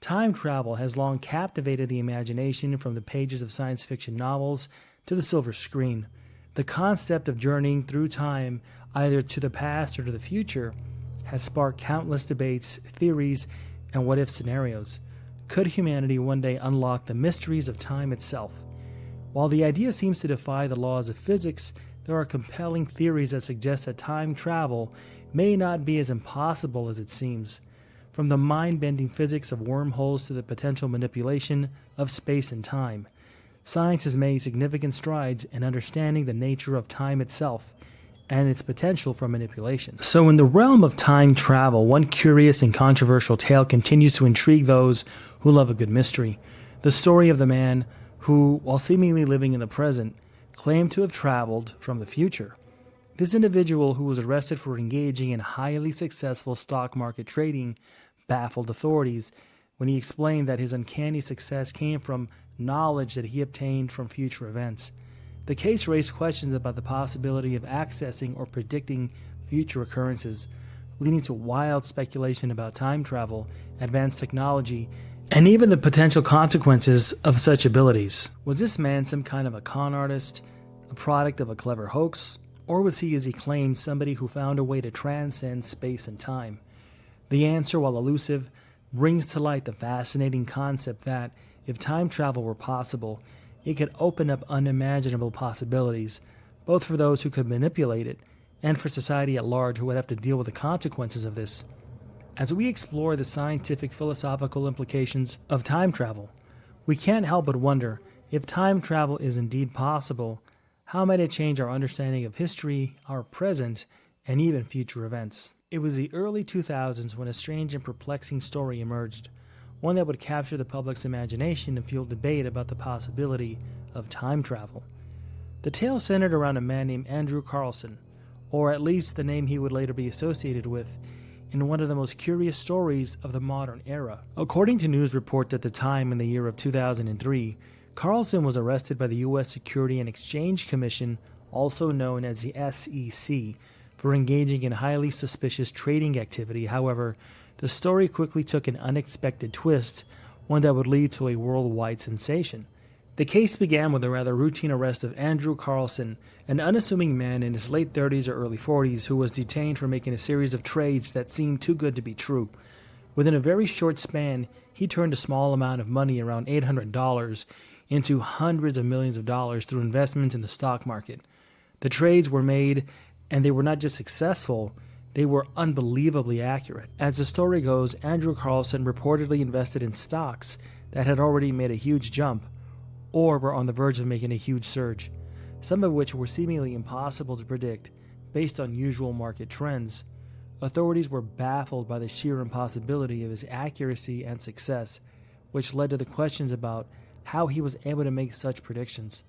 Time travel has long captivated the imagination, from the pages of science fiction novels to the silver screen. The concept of journeying through time, either to the past or to the future, has sparked countless debates, theories, and what-if scenarios. Could humanity one day unlock the mysteries of time itself? While the idea seems to defy the laws of physics, there are compelling theories that suggest that time travel may not be as impossible as it seems. From the mind-bending physics of wormholes to the potential manipulation of space and time, science has made significant strides in understanding the nature of time itself and its potential for manipulation. So in the realm of time travel, one curious and controversial tale continues to intrigue those who love a good mystery. The story of the man who, while seemingly living in the present, claimed to have traveled from the future. This individual, who was arrested for engaging in highly successful stock market trading, baffled authorities when he explained that his uncanny success came from knowledge that he obtained from future events. The case raised questions about the possibility of accessing or predicting future occurrences, leading to wild speculation about time travel, advanced technology, and even the potential consequences of such abilities. Was this man some kind of a con artist, a product of a clever hoax, or was he, as he claimed, somebody who found a way to transcend space and time? The answer, while elusive, brings to light the fascinating concept that, if time travel were possible, it could open up unimaginable possibilities, both for those who could manipulate it and for society at large, who would have to deal with the consequences of this. As we explore the scientific, philosophical implications of time travel, we can't help but wonder, if time travel is indeed possible, how might it change our understanding of history, our present, and even future events? It was the early 2000s when a strange and perplexing story emerged, one that would capture the public's imagination and fuel debate about the possibility of time travel. The tale centered around a man named Andrew Carlssin, or at least the name he would later be associated with, in one of the most curious stories of the modern era. According to news reports at the time, in the year of 2003, Carlssin was arrested by the U.S. Security and Exchange Commission, also known as the SEC, for engaging in highly suspicious trading activity. However, the story quickly took an unexpected twist, one that would lead to a worldwide sensation. The case began with a rather routine arrest of Andrew Carlssin, an unassuming man in his late 30s or early 40s who was detained for making a series of trades that seemed too good to be true. Within a very short span, he turned a small amount of money, around $800, into hundreds of millions of dollars through investment in the stock market. The trades were made, and they were not just successful, they were unbelievably accurate. As the story goes, Andrew Carlssin reportedly invested in stocks that had already made a huge jump, or were on the verge of making a huge surge, some of which were seemingly impossible to predict based on usual market trends. Authorities were baffled by the sheer impossibility of his accuracy and success, which led to the questions about how he was able to make such predictions.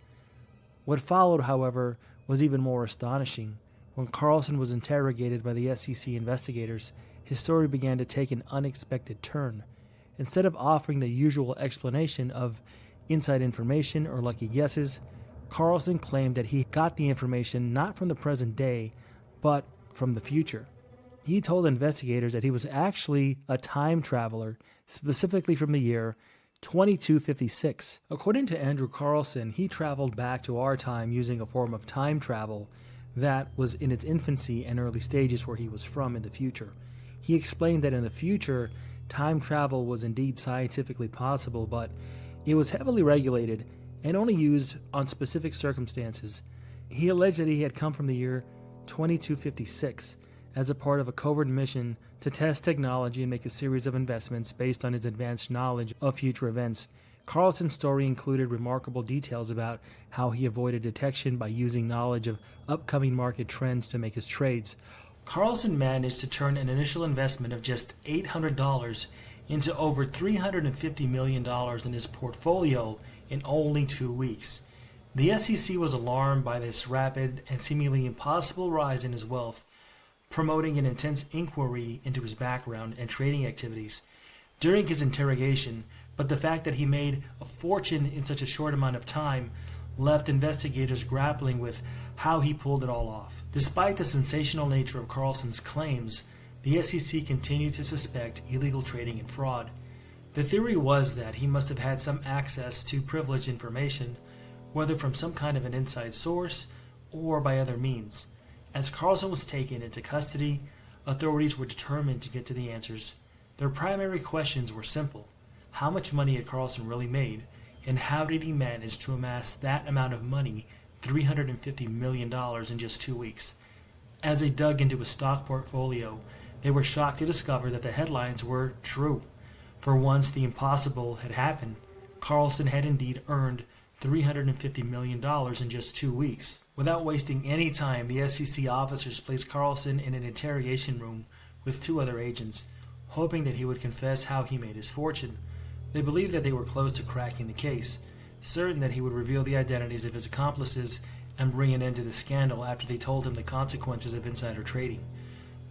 What followed, however, was even more astonishing. When Carlssin was interrogated by the SEC investigators, his story began to take an unexpected turn. Instead of offering the usual explanation of inside information or lucky guesses, Carlssin claimed that he got the information not from the present day, but from the future. He told investigators that he was actually a time traveler, specifically from the year 2256. According to Andrew Carlssin, he traveled back to our time using a form of time travel that was in its infancy and early stages where he was from in the future. He explained that in the future, time travel was indeed scientifically possible, but it was heavily regulated and only used on specific circumstances. He alleged that he had come from the year 2256 as a part of a covert mission to test technology and make a series of investments based on his advanced knowledge of future events. Carlssin's story included remarkable details about how he avoided detection by using knowledge of upcoming market trends to make his trades. Carlssin managed to turn an initial investment of just $800 into over $350 million in his portfolio in only 2 weeks. The SEC was alarmed by this rapid and seemingly impossible rise in his wealth, promoting an intense inquiry into his background and trading activities during his interrogation, but the fact that he made a fortune in such a short amount of time left investigators grappling with how he pulled it all off. Despite the sensational nature of Carlssin's claims, the SEC continued to suspect illegal trading and fraud. The theory was that he must have had some access to privileged information, whether from some kind of an inside source or by other means. As Carlssin was taken into custody, authorities were determined to get to the answers. Their primary questions were simple. How much money had Carlssin really made, and how did he manage to amass that amount of money, $350 million, in just 2 weeks? As they dug into his stock portfolio, they were shocked to discover that the headlines were true. For once the impossible had happened. Carlssin had indeed earned $350 million in just 2 weeks. Without wasting any time, the SEC officers placed Carlssin in an interrogation room with 2 other agents, hoping that he would confess how he made his fortune. They believed that they were close to cracking the case, certain that he would reveal the identities of his accomplices and bring an end to the scandal after they told him the consequences of insider trading.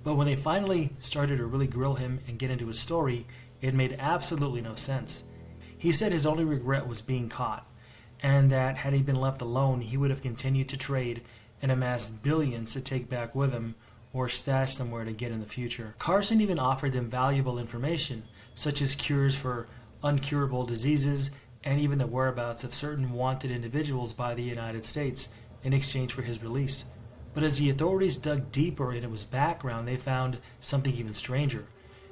But when they finally started to really grill him and get into his story, it made absolutely no sense. He said his only regret was being caught, and that had he been left alone, he would have continued to trade and amass billions to take back with him or stash somewhere to get in the future. Carlssin even offered them valuable information, such as cures for uncurable diseases and even the whereabouts of certain wanted individuals by the United States in exchange for his release. But as the authorities dug deeper into his background, they found something even stranger.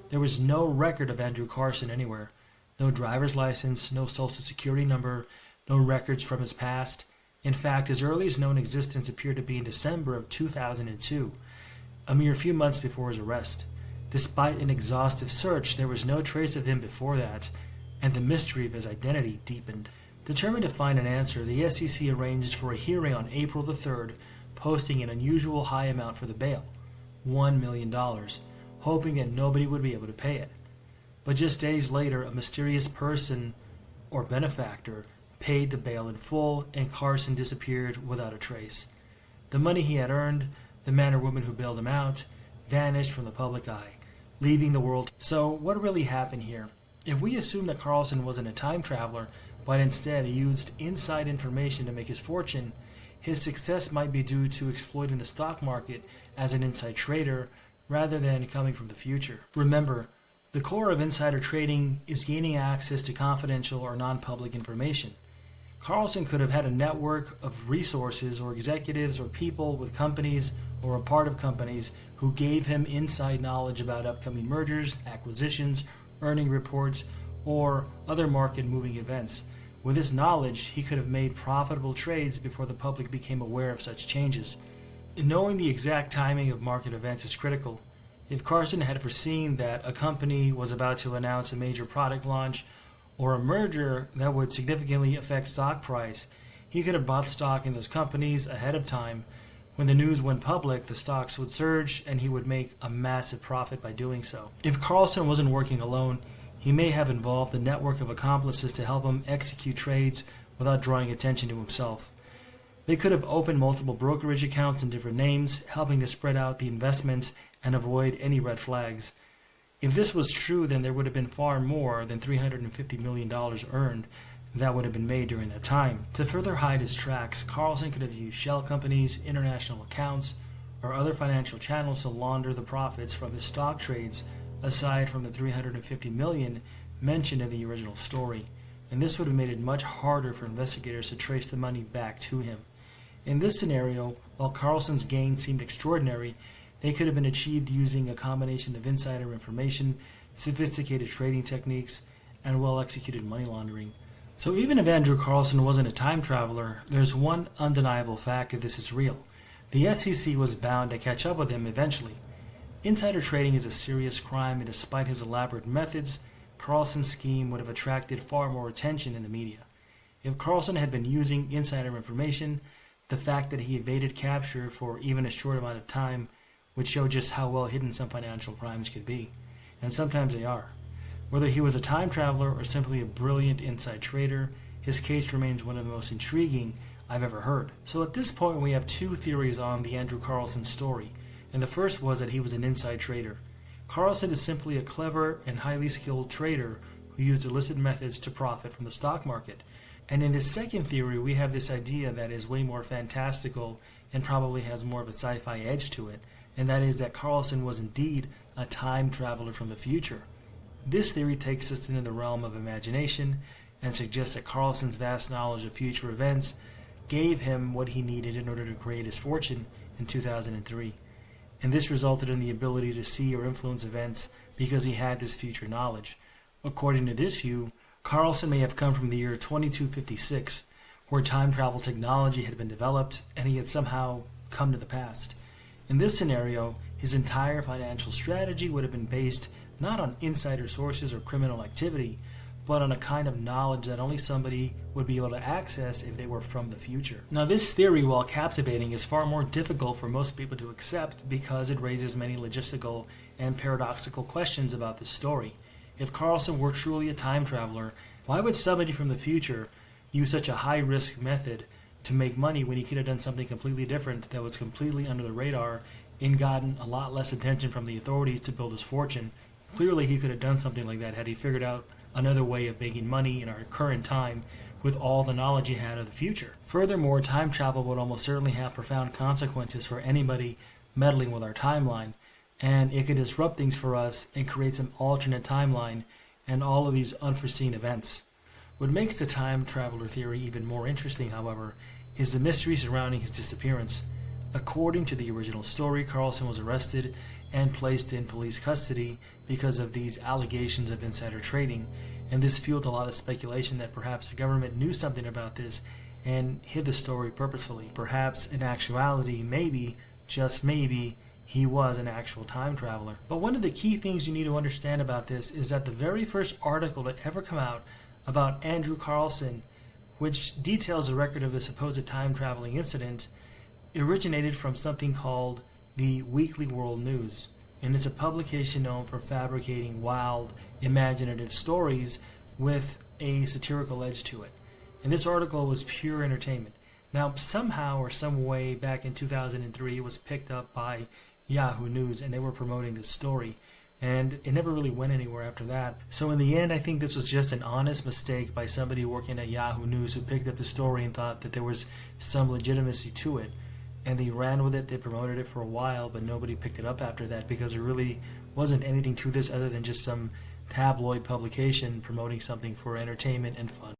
There was no record of Andrew Carlssin anywhere. No driver's license, no social security number, no records from his past. In fact, his earliest known existence appeared to be in December of 2002, a mere few months before his arrest. Despite an exhaustive search, there was no trace of him before that, and the mystery of his identity deepened. Determined to find an answer, the SEC arranged for a hearing on April the 3rd, posting an unusual high amount for the bail, $1 million, hoping that nobody would be able to pay it. But just days later, a mysterious person or benefactor paid the bail in full, and Carlssin disappeared without a trace. The money he had earned, the man or woman who bailed him out, vanished from the public eye, leaving the world. So what really happened here? If we assume that Carlssin wasn't a time traveler, but instead used inside information to make his fortune, his success might be due to exploiting the stock market as an inside trader rather than coming from the future. Remember, the core of insider trading is gaining access to confidential or non-public information. Carlssin could have had a network of resources or executives or people with companies or a part of companies who gave him inside knowledge about upcoming mergers, acquisitions, earning reports, or other market-moving events. With this knowledge, he could have made profitable trades before the public became aware of such changes. Knowing the exact timing of market events is critical. If Carlssin had foreseen that a company was about to announce a major product launch or a merger that would significantly affect stock price, he could have bought stock in those companies ahead of time. When the news went public, the stocks would surge and he would make a massive profit by doing so. If Carlssin wasn't working alone, he may have involved a network of accomplices to help him execute trades without drawing attention to himself. They could have opened multiple brokerage accounts in different names, helping to spread out the investments and avoid any red flags. If this was true, then there would have been far more than $350 million earned that would have been made during that time. To further hide his tracks, Carlssin could have used shell companies, international accounts, or other financial channels to launder the profits from his stock trades, aside from the $350 million mentioned in the original story, and this would have made it much harder for investigators to trace the money back to him. In this scenario, while Carlssin's gain seemed extraordinary, they could have been achieved using a combination of insider information, sophisticated trading techniques, and well-executed money laundering. So even if Andrew Carlssin wasn't a time traveler, there's one undeniable fact if this is real. The SEC was bound to catch up with him eventually. Insider trading is a serious crime, and despite his elaborate methods, Carlssin's scheme would have attracted far more attention in the media. If Carlssin had been using insider information, the fact that he evaded capture for even a short amount of time would show just how well hidden some financial crimes could be. And sometimes they are. Whether he was a time traveler or simply a brilliant inside trader, his case remains one of the most intriguing I've ever heard. So at this point, we have 2 theories on the Andrew Carlssin story. And the first was that he was an inside trader. Carlssin is simply a clever and highly skilled trader who used illicit methods to profit from the stock market. And in this second theory, we have this idea that is way more fantastical and probably has more of a sci-fi edge to it, and that is that Carlssin was indeed a time traveler from the future. This theory takes us into the realm of imagination and suggests that Carlssin's vast knowledge of future events gave him what he needed in order to create his fortune in 2003. And this resulted in the ability to see or influence events because he had this future knowledge. According to this view, Carlssin may have come from the year 2256, where time travel technology had been developed and he had somehow come to the past. In this scenario, his entire financial strategy would have been based not on insider sources or criminal activity, but on a kind of knowledge that only somebody would be able to access if they were from the future. Now, this theory, while captivating, is far more difficult for most people to accept because it raises many logistical and paradoxical questions about this story. If Carlssin were truly a time traveler, why would somebody from the future use such a high-risk method to make money when he could have done something completely different that was completely under the radar and gotten a lot less attention from the authorities to build his fortune? Clearly, he could have done something like that had he figured out another way of making money in our current time with all the knowledge he had of the future. Furthermore, time travel would almost certainly have profound consequences for anybody meddling with our timeline, and it could disrupt things for us and create some alternate timeline and all of these unforeseen events. What makes the time traveler theory even more interesting, however, is the mystery surrounding his disappearance. According to the original story, Carlssin was arrested and placed in police custody because of these allegations of insider trading, and this fueled a lot of speculation that perhaps the government knew something about this and hid the story purposefully. Perhaps in actuality, maybe, just maybe, he was an actual time traveler. But one of the key things you need to understand about this is that the very first article that ever came out about Andrew Carlssin, which details a record of the supposed time traveling incident, originated from something called the Weekly World News, and it's a publication known for fabricating wild, imaginative stories with a satirical edge to it. And this article was pure entertainment. Now, somehow or some way back in 2003, it was picked up by Yahoo News, and they were promoting this story, and it never really went anywhere after that. So in the end, I think this was just an honest mistake by somebody working at Yahoo News who picked up the story and thought that there was some legitimacy to it. And they ran with it, they promoted it for a while, but nobody picked it up after that because there really wasn't anything to this other than just some tabloid publication promoting something for entertainment and fun.